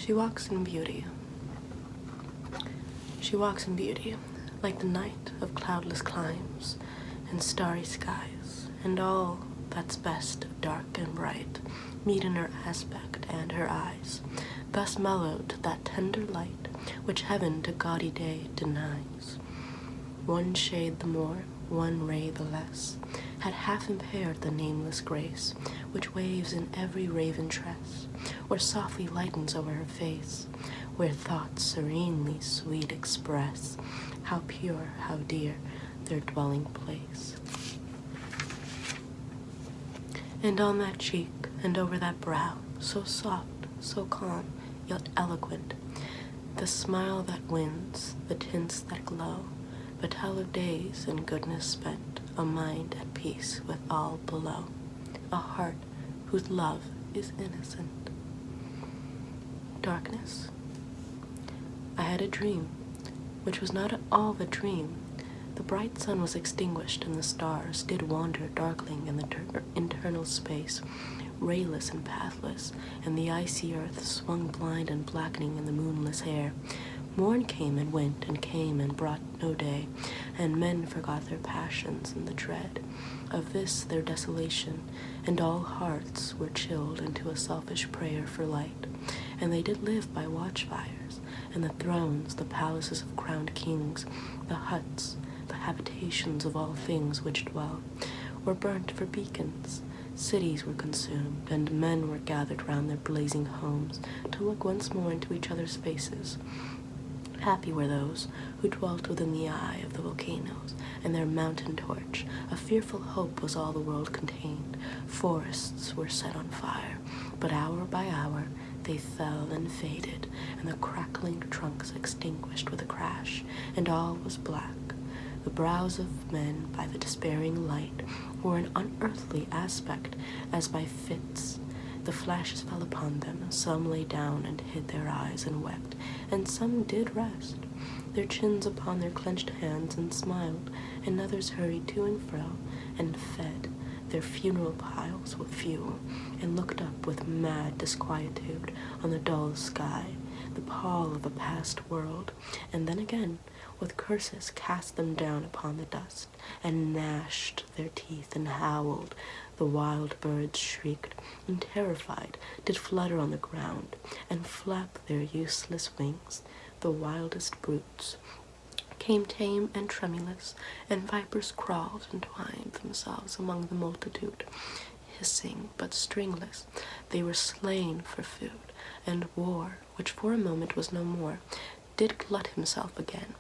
She walks in beauty. She walks in beauty, like the night of cloudless climes and starry skies, and all that's best of dark and bright meet in her aspect and her eyes, thus mellowed to that tender light which heaven to gaudy day denies. One shade the more, one ray the less, had half impaired the nameless grace which waves in every raven tress, or softly lightens over her face, where thoughts serenely sweet express how pure, how dear their dwelling place. And on that cheek, and over that brow, so soft, so calm, yet eloquent, the smile that wins, the tints that glow, but tell of days and goodness spent, a mind at peace with all below, a heart whose love is innocent. Darkness. I had a dream, which was not at all a dream. The bright sun was extinguished, and the stars did wander darkling in the internal space, rayless and pathless, and the icy earth swung blind and blackening in the moonless air. Morn came and went, and came and brought no day, and men forgot their passions in the dread of this their desolation, and all hearts were chilled into a selfish prayer for light, and they did live by watchfires, and the thrones, the palaces of crowned kings, the huts, the habitations of all things which dwell, were burnt for beacons. Cities were consumed, and men were gathered round their blazing homes to look once more into each other's faces. Happy were those who dwelt within the eye of the volcanoes and their mountain torch. A fearful hope was all the world contained. Forests were set on fire, but hour by hour they fell and faded, and the crackling trunks extinguished with a crash, and all was black. The brows of men by the despairing light wore an unearthly aspect as by fits. The flashes fell upon them, some lay down and hid their eyes and wept, and some did rest, their chins upon their clenched hands and smiled, and others hurried to and fro, and fed their funeral piles with fuel, and looked up with mad disquietude on the dull sky, the pall of a past world, and then again with curses cast them down upon the dust, and gnashed their teeth and howled. The wild birds shrieked, and terrified did flutter on the ground, and flap their useless wings. The wildest brutes came tame and tremulous, and vipers crawled and twined themselves among the multitude. Hissing but stringless, they were slain for food, and war, which for a moment was no more, did glut himself again.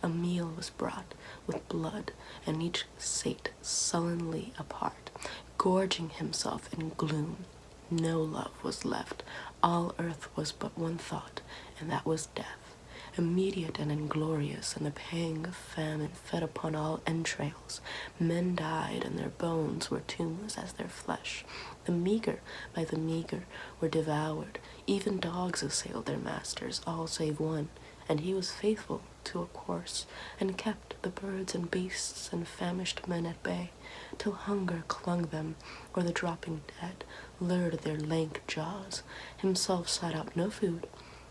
A meal was brought with blood, and each sate sullenly apart, gorging himself in gloom. No love was left. All earth was but one thought, and that was death, immediate and inglorious, and the pang of famine fed upon all entrails. Men died, and their bones were tombless as their flesh. The meager by the meager were devoured. Even dogs assailed their masters, all save one, and he was faithful to a course, and kept the birds and beasts and famished men at bay, till hunger clung them, or the dropping dead lured their lank jaws. Himself sought out no food,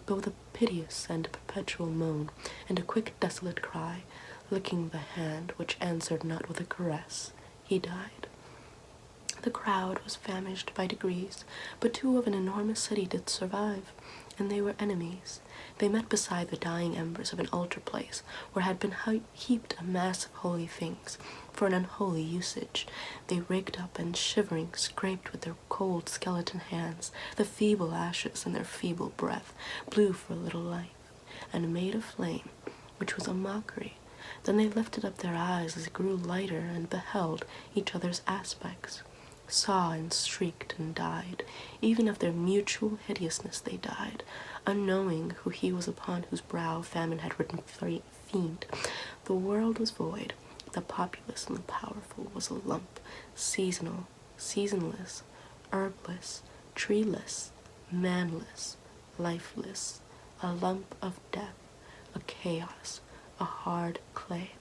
but with a piteous and perpetual moan, and a quick desolate cry, licking the hand which answered not with a caress, he died. The crowd was famished by degrees, but two of an enormous city did survive, and they were enemies. They met beside the dying embers of an altar place, where had been heaped a mass of holy things, for an unholy usage. They rigged up, and shivering, scraped with their cold skeleton hands the feeble ashes, and their feeble breath blew for a little life, and made a flame, which was a mockery. Then they lifted up their eyes as it grew lighter, and beheld each other's aspects, saw and shrieked and died. Even of their mutual hideousness they died, unknowing who he was upon whose brow famine had written fiend. The world was void, the populous and the powerful was a lump, seasonal, seasonless, herbless, treeless, manless, lifeless, a lump of death, a chaos, a hard clay.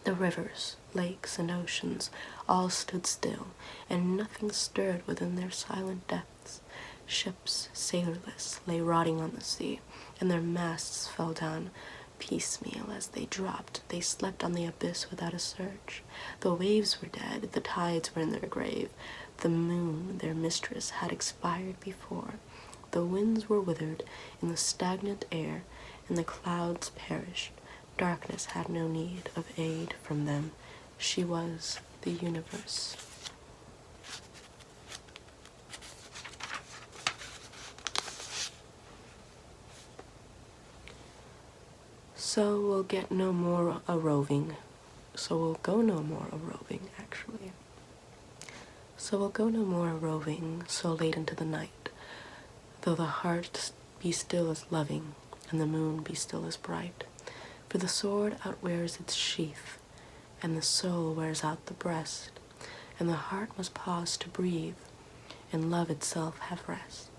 The rivers, lakes, and oceans all stood still, and nothing stirred within their silent depths. Ships, sailorless, lay rotting on the sea, and their masts fell down piecemeal as they dropped. They slept on the abyss without a search. The waves were dead, the tides were in their grave. The moon, their mistress, had expired before. The winds were withered in the stagnant air, and the clouds perished. Darkness had no need of aid from them. She was the universe. So we'll get no more a roving. So we'll go no more a roving, actually. So we'll go no more a roving so late into the night, though the heart be still as loving, and the moon be still as bright. For the sword outwears its sheath, and the soul wears out the breast, and the heart must pause to breathe, and love itself have rest.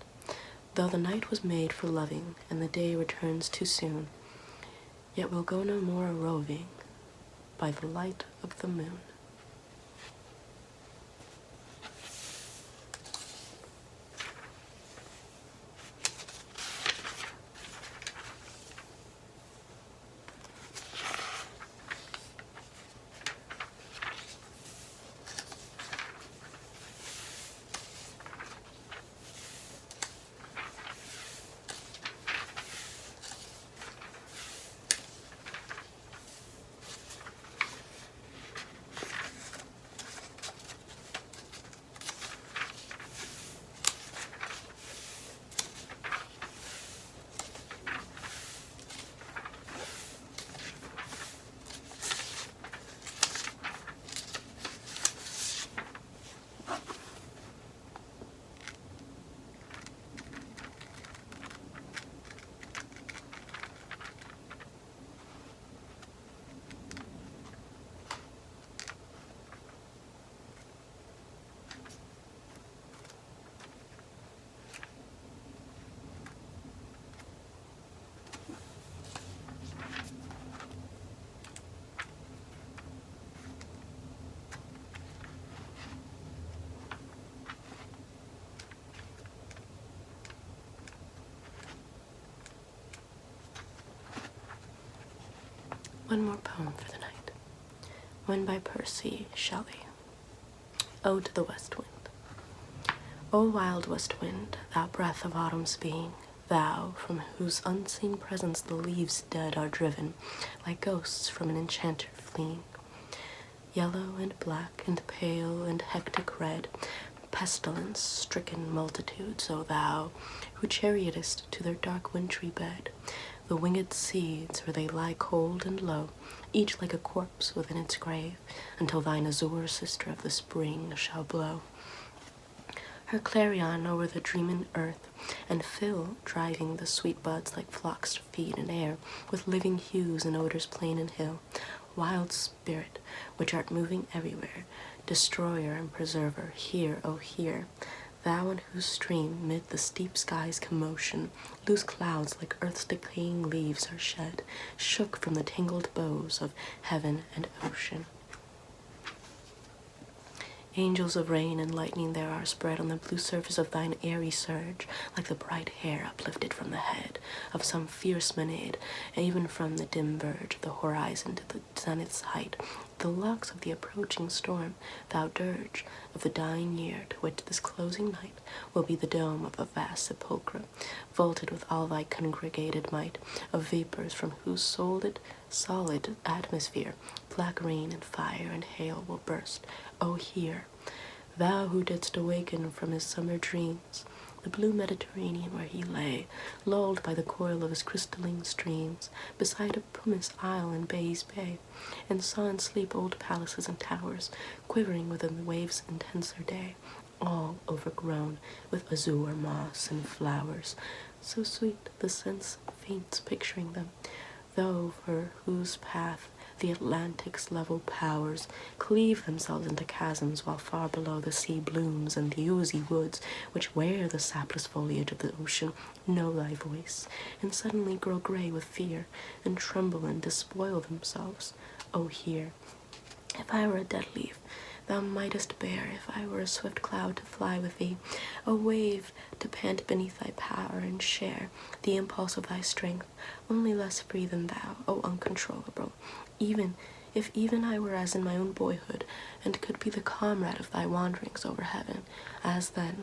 Though the night was made for loving, and the day returns too soon, yet we'll go no more a roving by the light of the moon. One more poem for the night. One by Shelley. Ode to the West Wind. O wild west wind, thou breath of autumn's being, thou, from whose unseen presence the leaves dead are driven, like ghosts from an enchanter fleeing. Yellow and black and pale and hectic red, pestilence-stricken multitudes, O thou, who chariotest to their dark wintry bed, the winged seeds where they lie cold and low, each like a corpse within its grave, until thine azure sister of the spring shall blow her clarion o'er the dreaming earth, and fill, driving the sweet buds like flocks to feed in air, with living hues and odors plain and hill. Wild spirit, which art moving everywhere, destroyer and preserver, hear, O hear, thou in whose stream, mid the steep sky's commotion, loose clouds like earth's decaying leaves are shed, shook from the tangled bows of heaven and ocean. Angels of rain and lightning there are spread on the blue surface of thine airy surge, like the bright hair uplifted from the head of some fierce Maenad, and even from the dim verge of the horizon to the zenith's height, the locks of the approaching storm, thou dirge of the dying year, to which this closing night will be the dome of a vast sepulchre, vaulted with all thy congregated might of vapors, from whose solid atmosphere black rain and fire and hail will burst. O hear, thou who didst awaken from his summer dreams the blue Mediterranean where he lay, lulled by the coil of his crystalline streams, beside a pumice isle in Bay's Bay, and saw in sleep old palaces and towers, quivering within the waves' intenser day, all overgrown with azure moss and flowers, so sweet the sense faints picturing them, though for whose path the Atlantic's level powers cleave themselves into chasms, while far below the sea blooms and the oozy woods, which wear the sapless foliage of the ocean, know thy voice, and suddenly grow grey with fear, and tremble and despoil themselves. O hear, if I were a dead leaf, thou mightest bear, if I were a swift cloud to fly with thee, a wave to pant beneath thy power and share the impulse of thy strength, only less free than thou, O uncontrollable, even I were as in my own boyhood, and could be the comrade of thy wanderings over heaven, as then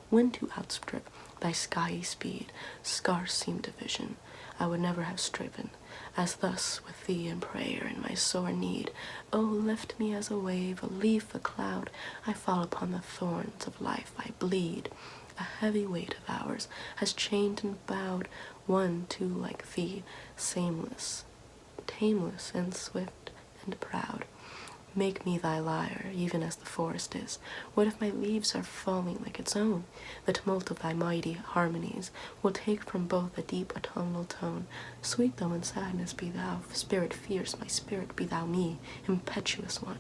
when to outstrip thy skyey speed scarce seemed a vision, I would never have striven, as thus with thee in prayer in my sore need. Oh, lift me as a wave, a leaf, a cloud, I fall upon the thorns of life, I bleed. A heavy weight of ours has chained and bowed one too like thee, tameless and swift and proud. Make me thy lyre, even as the forest is. What if my leaves are falling like its own? The tumult of thy mighty harmonies will take from both a deep autumnal tone. Sweet though in sadness be thou, spirit fierce, my spirit be thou me, impetuous one.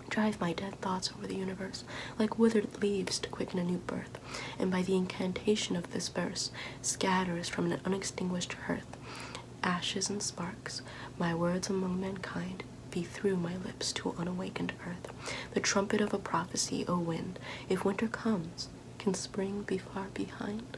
Drive my dead thoughts over the universe, like withered leaves to quicken a new birth, and by the incantation of this verse, scatter as from an unextinguished hearth, ashes and sparks, my words among mankind, be through my lips to unawakened earth. The trumpet of a prophecy, O wind, if winter comes, can spring be far behind?